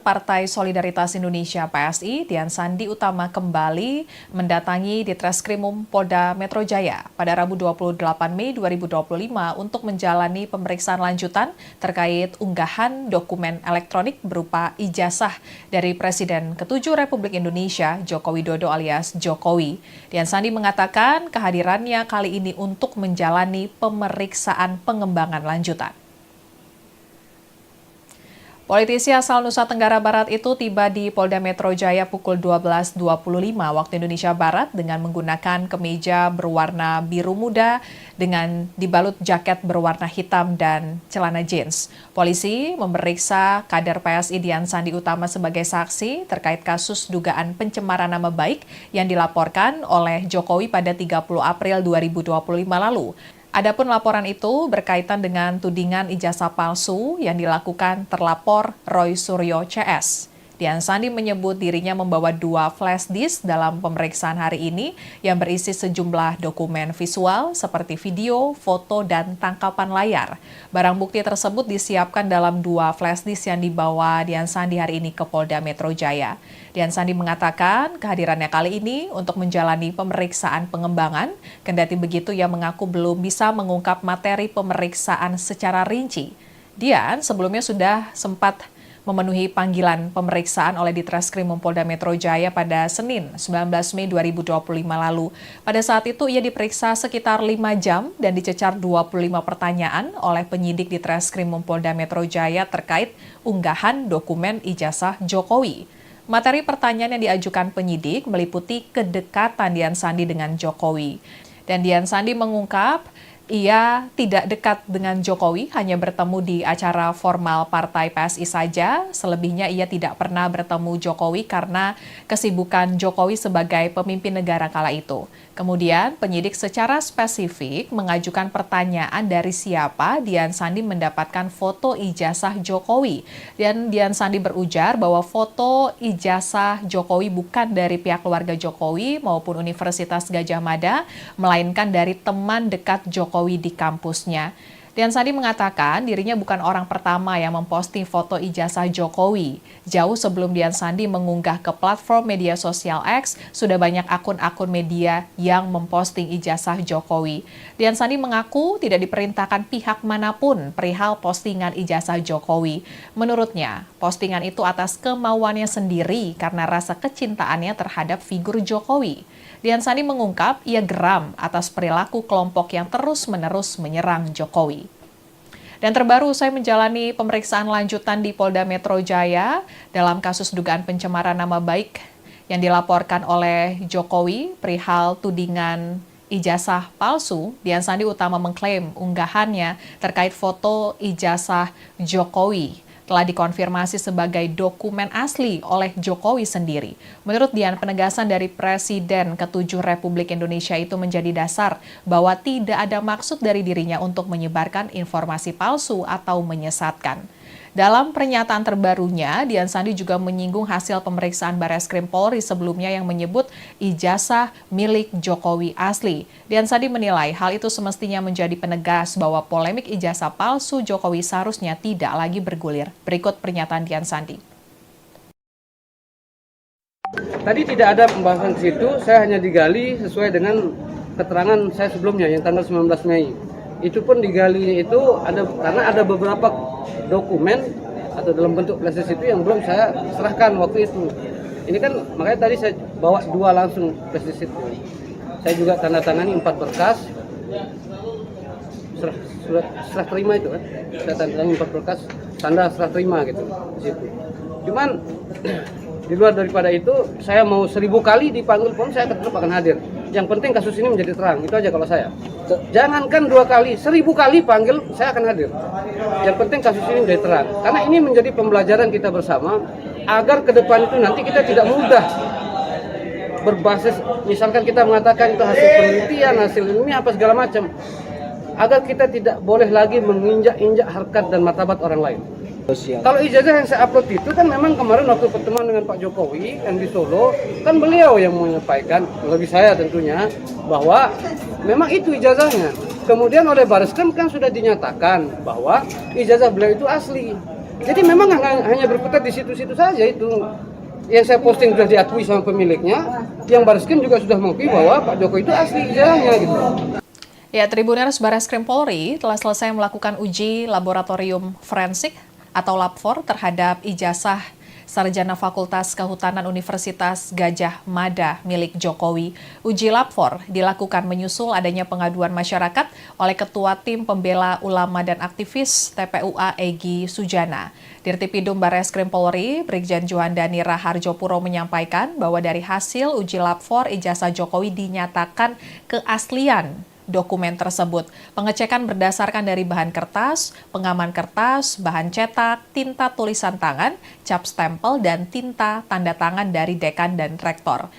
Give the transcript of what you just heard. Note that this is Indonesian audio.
Partai Solidaritas Indonesia (PSI) Dian Sandi Utama kembali mendatangi Ditreskrimum Polda Metro Jaya pada Rabu 28 Mei 2025 untuk menjalani pemeriksaan lanjutan terkait unggahan dokumen elektronik berupa ijazah dari Presiden ke-7 Republik Indonesia Joko Widodo alias Jokowi. Dian Sandi mengatakan kehadirannya kali ini untuk menjalani pemeriksaan pengembangan lanjutan. Politisi asal Nusa Tenggara Barat itu tiba di Polda Metro Jaya pukul 12.25 waktu Indonesia Barat dengan menggunakan kemeja berwarna biru muda dengan dibalut jaket berwarna hitam dan celana jeans. Polisi memeriksa kader PSI Dian Sandi Utama sebagai saksi terkait kasus dugaan pencemaran nama baik yang dilaporkan oleh Jokowi pada 30 April 2025 lalu. Adapun laporan itu berkaitan dengan tudingan ijazah palsu yang dilakukan terlapor Roy Suryo CS. Dian Sandi menyebut dirinya membawa 2 flash disk dalam pemeriksaan hari ini yang berisi sejumlah dokumen visual seperti video, foto, dan tangkapan layar. Barang bukti tersebut disiapkan dalam 2 flash disk yang dibawa Dian Sandi hari ini ke Polda Metro Jaya. Dian Sandi mengatakan kehadirannya kali ini untuk menjalani pemeriksaan pengembangan, kendati begitu ia mengaku belum bisa mengungkap materi pemeriksaan secara rinci. Dian sebelumnya sudah sempat memenuhi panggilan pemeriksaan oleh Ditreskrimum Polda Metro Jaya pada Senin 19 Mei 2025 lalu. Pada saat itu ia diperiksa sekitar 5 jam dan dicecar 25 pertanyaan oleh penyidik Ditreskrimum Polda Metro Jaya terkait unggahan dokumen ijazah Jokowi. Materi pertanyaan yang diajukan penyidik meliputi kedekatan Dian Sandi dengan Jokowi. Dan Dian Sandi mengungkap ia tidak dekat dengan Jokowi, hanya bertemu di acara formal partai PSI saja. Selebihnya ia tidak pernah bertemu Jokowi karena kesibukan Jokowi sebagai pemimpin negara kala itu. Kemudian penyidik secara spesifik mengajukan pertanyaan dari siapa Dian Sandi mendapatkan foto ijazah Jokowi. Dan Dian Sandi berujar bahwa foto ijazah Jokowi bukan dari pihak keluarga Jokowi maupun Universitas Gadjah Mada, melainkan dari teman dekat Jokowi di kampusnya. Dian Sandi mengatakan dirinya bukan orang pertama yang memposting foto ijazah Jokowi. Jauh sebelum Dian Sandi mengunggah ke platform media sosial X, sudah banyak akun-akun media yang memposting ijazah Jokowi. Dian Sandi mengaku tidak diperintahkan pihak manapun perihal postingan ijazah Jokowi. Menurutnya, postingan itu atas kemauannya sendiri karena rasa kecintaannya terhadap figur Jokowi. Dian Sandi mengungkap ia geram atas perilaku kelompok yang terus-menerus menyerang Jokowi. Dan terbaru usai menjalani pemeriksaan lanjutan di Polda Metro Jaya dalam kasus dugaan pencemaran nama baik yang dilaporkan oleh Jokowi perihal tudingan ijazah palsu, Dian Sandi Utama mengklaim unggahannya terkait foto ijazah Jokowi telah dikonfirmasi sebagai dokumen asli oleh Jokowi sendiri. Menurut Dian, penegasan dari Presiden ke-7 Republik Indonesia itu menjadi dasar bahwa tidak ada maksud dari dirinya untuk menyebarkan informasi palsu atau menyesatkan. Dalam pernyataan terbarunya, Dian Sandi juga menyinggung hasil pemeriksaan Bareskrim Polri sebelumnya yang menyebut ijazah milik Jokowi asli. Dian Sandi menilai hal itu semestinya menjadi penegas bahwa polemik ijazah palsu Jokowi seharusnya tidak lagi bergulir. Berikut pernyataan Dian Sandi. Tadi tidak ada pembahasan ke situ, saya hanya digali sesuai dengan keterangan saya sebelumnya yang tanggal 19 Mei. Itu pun digalinya itu karena ada beberapa dokumen atau dalam bentuk flash disk itu yang belum saya serahkan waktu itu. Ini kan makanya tadi saya bawa 2 langsung flash disk itu. Saya juga tanda tangani 4 berkas. Serah terima itu kan. Saya tanda tangani 4 berkas, tanda serah terima gitu di situ. Cuman di luar daripada itu, saya mau 1000 kali dipanggil pun saya tetap akan hadir. Yang penting kasus ini menjadi terang, itu aja kalau saya. Jangankan 2 kali, 1000 kali panggil, saya akan hadir. Yang penting kasus ini menjadi terang. Karena ini menjadi pembelajaran kita bersama, agar ke depan itu nanti kita tidak mudah berbasis, misalkan kita mengatakan itu hasil penelitian, hasil ilmiah, apa segala macam. Agar kita tidak boleh lagi menginjak-injak harkat dan martabat orang lain. Kalau ijazah yang saya upload itu kan memang kemarin waktu pertemuan dengan Pak Jokowi yang di Solo, kan beliau yang menyampaikan, lebih saya tentunya, bahwa memang itu ijazahnya. Kemudian oleh Bareskrim kan sudah dinyatakan bahwa ijazah beliau itu asli. Jadi memang hanya berkutat di situ-situ saja itu. Yang saya posting sudah diakui sama pemiliknya, yang Barreskrim juga sudah mengakui bahwa Pak Jokowi itu asli ijazahnya gitu. Ya, Tribuners Barreskrim Polri telah selesai melakukan uji laboratorium forensik atau LABFOR terhadap ijazah Sarjana Fakultas Kehutanan Universitas Gadjah Mada milik Jokowi. Uji LABFOR dilakukan menyusul adanya pengaduan masyarakat oleh Ketua Tim Pembela Ulama dan Aktivis TPUA Egy Sujana. Dirtipidum Barreskrim Polri, Brigjen Juandani Raharjopuro menyampaikan bahwa dari hasil uji LABFOR ijazah Jokowi dinyatakan keaslian dokumen tersebut. Pengecekan berdasarkan dari bahan kertas, pengaman kertas, bahan cetak, tinta tulisan tangan, cap stempel, dan tinta tanda tangan dari dekan dan rektor.